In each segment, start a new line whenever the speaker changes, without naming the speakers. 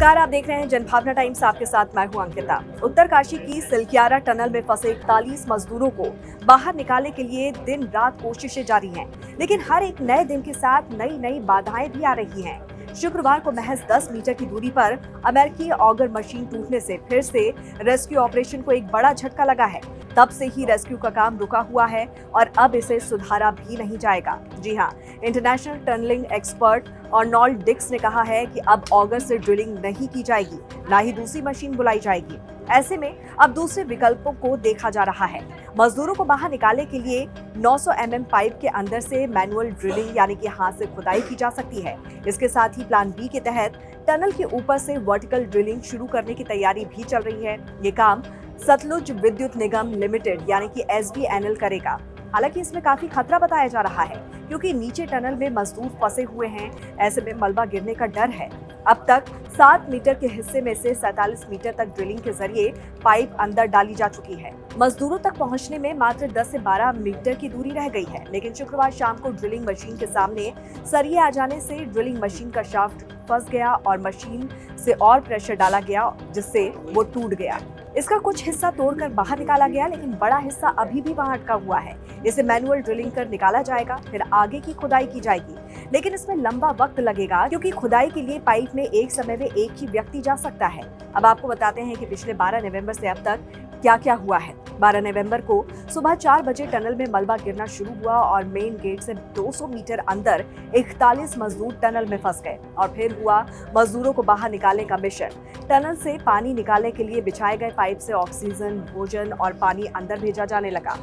नमस्कार, आप देख रहे हैं जनभावना टाइम्स। आपके साथ मैं हूं अंकिता। उत्तरकाशी की सिलक्यारा टनल में फंसे 41 मजदूरों को बाहर निकालने के लिए दिन रात कोशिशें जारी हैं, लेकिन हर एक नए दिन के साथ नई नई बाधाएं भी आ रही हैं। शुक्रवार को महज 10 मीटर की दूरी पर अमेरिकी ऑगर मशीन टूटने से फिर से रेस्क्यू ऑपरेशन को एक बड़ा झटका लगा है। तब से ही रेस्क्यू का काम रुका हुआ है और अब इसे सुधारा भी नहीं जाएगा। जी हां, international tunnelling expert Arnold Dix ने कहा है कि अब ऑगर से ड्रिलिंग नहीं की जाएगी, ना ही दूसरी मशीन बुलाई जाएगी। ऐसे में अब दूसरे विकल्पों को देखा जा रहा है। मजदूरों को बाहर निकालने के लिए 900 mm पाइप के अंदर से मैनुअल ड्रिलिंग यानी कि हाथ से खुदाई की जा सकती है। इसके साथ ही प्लान बी के तहत टनल के ऊपर से वर्टिकल ड्रिलिंग शुरू करने की तैयारी भी चल रही है। ये काम सतलुज विद्युत निगम लिमिटेड यानी कि SVNL करेगा। हालांकि इसमें काफी खतरा बताया जा रहा है, क्योंकि नीचे टनल में मजदूर फंसे हुए हैं। ऐसे में मलबा गिरने का डर है। अब तक 7 मीटर के हिस्से में से 47 मीटर तक ड्रिलिंग के जरिए पाइप अंदर डाली जा चुकी है। मजदूरों तक पहुंचने में मात्र 10 से 12 मीटर की दूरी रह गई है, लेकिन शुक्रवार शाम को ड्रिलिंग मशीन के सामने सरिये आ जाने से ड्रिलिंग मशीन का शाफ्ट फंस गया और मशीन से और प्रेशर डाला गया, जिससे वो टूट गया। इसका कुछ हिस्सा तोड़कर बाहर निकाला गया, लेकिन बड़ा हिस्सा अभी भी वहां अटका हुआ है। इसे मैनुअल ड्रिलिंग कर निकाला जाएगा, फिर आगे की खुदाई की जाएगी, लेकिन इसमें लंबा वक्त लगेगा, क्योंकि खुदाई के लिए पाइप में एक समय में एक ही व्यक्ति जा सकता है। अब आपको बताते हैं कि पिछले 12 नवंबर से अब तक क्या क्या हुआ है। 12 नवंबर को सुबह 4 बजे टनल में मलबा गिरना शुरू हुआ और मेन गेट से 200 मीटर अंदर 41 मजदूर टनल में फंस गए और फिर हुआ मजदूरों को बाहर निकालने का मिशन। टनल से पानी निकालने के लिए बिछाए गए पाइप से ऑक्सीजन, भोजन और पानी अंदर भेजा जाने लगा।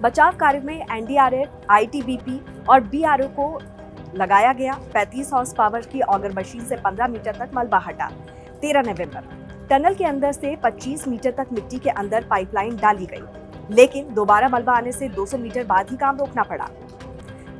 बचाव कार्य में NDRF, ITBP और BRO को लगाया गया। 35 हॉर्स पावर की ऑगर मशीन से 15 मीटर तक मलबा हटा। 13 नवंबर टनल के अंदर से 25 मीटर तक मिट्टी के अंदर पाइपलाइन डाली गई, लेकिन दोबारा मलबा आने से 200 मीटर बाद ही काम रोकना पड़ा।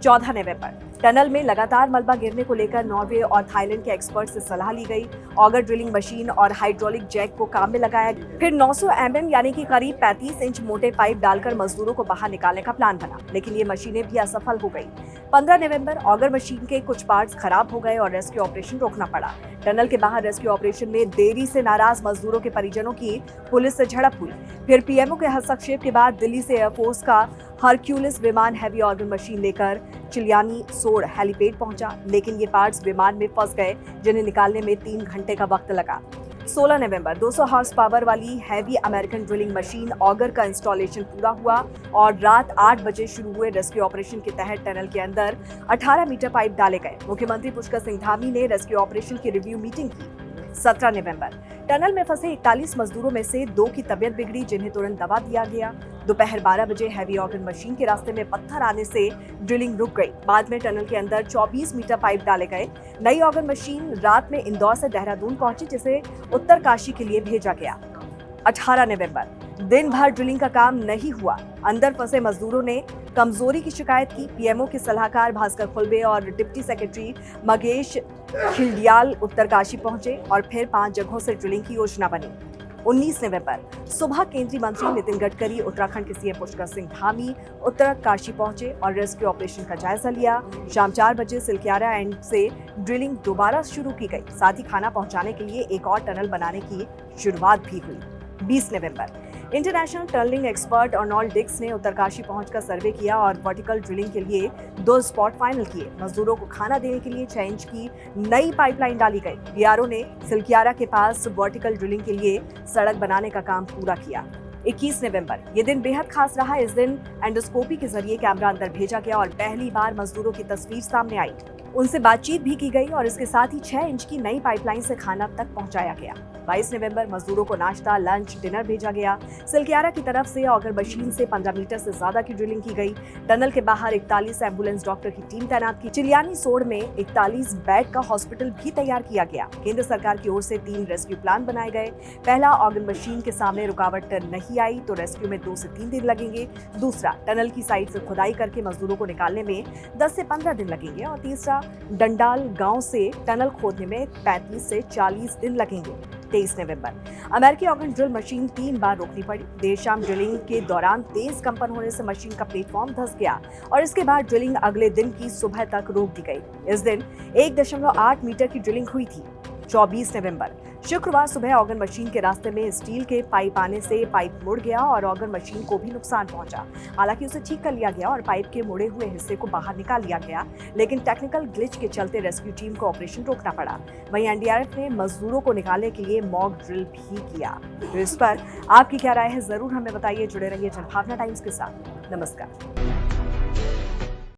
14 नवंबर टनल में लगातार मलबा गिरने को लेकर नॉर्वे और थाईलैंड के एक्सपर्ट से सलाह ली गई। ऑगर ड्रिलिंग मशीन और हाइड्रोलिक जैक को काम में लगाया, फिर 900 mm यानी कि करीब 35 इंच मोटे पाइप डालकर मजदूरों को बाहर निकालने का प्लान बना, लेकिन ये मशीनें भी असफल हो गई। 15 नवंबर ऑगर मशीन के कुछ पार्ट्स खराब हो गए और रेस्क्यू ऑपरेशन रोकना पड़ा। टनल के बाहर रेस्क्यू ऑपरेशन में देरी से नाराज मजदूरों के परिजनों की पुलिस से झड़प हुई। फिर PMO के हस्तक्षेप के बाद दिल्ली से एयरफोर्स का हरक्यूलिस विमान हैवी ऑगर मशीन लेकर चिलियानी सोड़ हेलीपैड पहुंचा, लेकिन ये पार्ट्स विमान में फंस गए, जिन्हें निकालने में 3 घंटे का वक्त लगा। 16 नवंबर 200 हॉर्स पावर वाली heavy American drilling machine auger का इंस्टॉलेशन पूरा हुआ और रात 8 बजे शुरू हुए रेस्क्यू ऑपरेशन के तहत टनल के अंदर 18 मीटर पाइप डाले गए। मुख्यमंत्री पुष्कर सिंह धामी ने रेस्क्यू ऑपरेशन की रिव्यू मीटिंग की। 17 नवंबर टनल में फंसे 41 मजदूरों में से 2 की तबीयत बिगड़ी, जिन्हें तुरंत दवा दिया गया। दोपहर 12 बजे हैवी ऑगर मशीन के रास्ते में पत्थर आने से ड्रिलिंग रुक गई। बाद में टनल के अंदर 24 मीटर पाइप डाले गए। नई ऑगर मशीन रात में इंदौर से देहरादून पहुंची, जिसे उत्तरकाशी के लिए भेजा गया। 18 नवंबर दिन भर ड्रिलिंग का काम नहीं हुआ। अंदर फंसे मजदूरों ने कमजोरी की शिकायत की। PMO के सलाहकार भास्कर खुलबे और डिप्टी सेक्रेटरी मगेश खिल्डियाल उत्तरकाशी पहुंचे और फिर 5 जगहों से ड्रिलिंग की योजना बनी। 19 नवंबर सुबह केंद्रीय मंत्री नितिन गडकरी, उत्तराखंड के CM पुष्कर सिंह धामी उत्तरकाशी पहुंचे और रेस्क्यू ऑपरेशन का जायजा लिया। शाम 4 बजे सिलक्यारा एंड से ड्रिलिंग दोबारा शुरू की गई। साथ ही खाना पहुंचाने के लिए एक और टनल बनाने की शुरुआत भी हुई। 20 नवंबर international tunnelling expert Arnold Dix ने उत्तरकाशी पहुंचकर सर्वे किया और वर्टिकल ड्रिलिंग के लिए 2 स्पॉट फाइनल किए। मजदूरों को खाना देने के लिए 6 इंच की नई पाइपलाइन डाली गई। BRO ने सिलक्यारा के पास वर्टिकल ड्रिलिंग के लिए सड़क बनाने का काम पूरा किया। 21 नवंबर ये दिन बेहद खास रहा। इस दिन एंडोस्कोपी के जरिए कैमरा अंदर भेजा गया और पहली बार मजदूरों की तस्वीर सामने आई। उनसे बातचीत भी की गई और इसके साथ ही 6 इंच की नई पाइपलाइन से खाना तक पहुंचाया गया। 22 नवंबर मजदूरों को नाश्ता, लंच, डिनर भेजा गया। सिलक्यारा की तरफ से ऑगर मशीन से 15 मीटर से ज्यादा की ड्रिलिंग की गई। टनल के बाहर 41 एम्बुलेंस डॉक्टर की टीम तैनात की। चिलियानी सोड़ में 41 बेड का हॉस्पिटल भी तैयार किया गया। केंद्र सरकार की ओर से 3 रेस्क्यू प्लान बनाए गए। पहला, ऑगर मशीन के सामने रुकावट नहीं आई तो रेस्क्यू में 2 से 3 दिन लगेंगे। दूसरा, टनल की साइड से खुदाई करके मजदूरों को निकालने में 10 से 15 दिन लगेंगे और तीसरा, डंडाल गांव से टनल खोदने में 35 से 40 दिन लगेंगे। 23 नवंबर अमेरिकी ऑर्गन ड्रिल मशीन 3 बार रोकनी पड़ी। देर शाम ड्रिलिंग के दौरान तेज कंपन होने से मशीन का प्लेटफॉर्म धंस गया और इसके बाद ड्रिलिंग अगले दिन की सुबह तक रोक दी गई। इस दिन 1.8 मीटर की ड्रिलिंग हुई थी। 24 नवंबर शुक्रवार सुबह ऑगन मशीन के रास्ते में स्टील के पाइप आने से पाइप मुड़ गया और ऑगन मशीन को भी नुकसान पहुंचा। हालांकि उसे ठीक कर लिया गया और पाइप के मुड़े हुए हिस्से को बाहर निकाल लिया गया, लेकिन टेक्निकल ग्लिच के चलते रेस्क्यू टीम को ऑपरेशन रोकना पड़ा। वहीं एनडीआरएफ ने मजदूरों को निकालने के लिए मॉक ड्रिल भी किया। तो इस पर आपकी क्या राय है, जरूर हमें बताइए। जुड़े रहिए जनभावना टाइम्स के साथ। नमस्कार।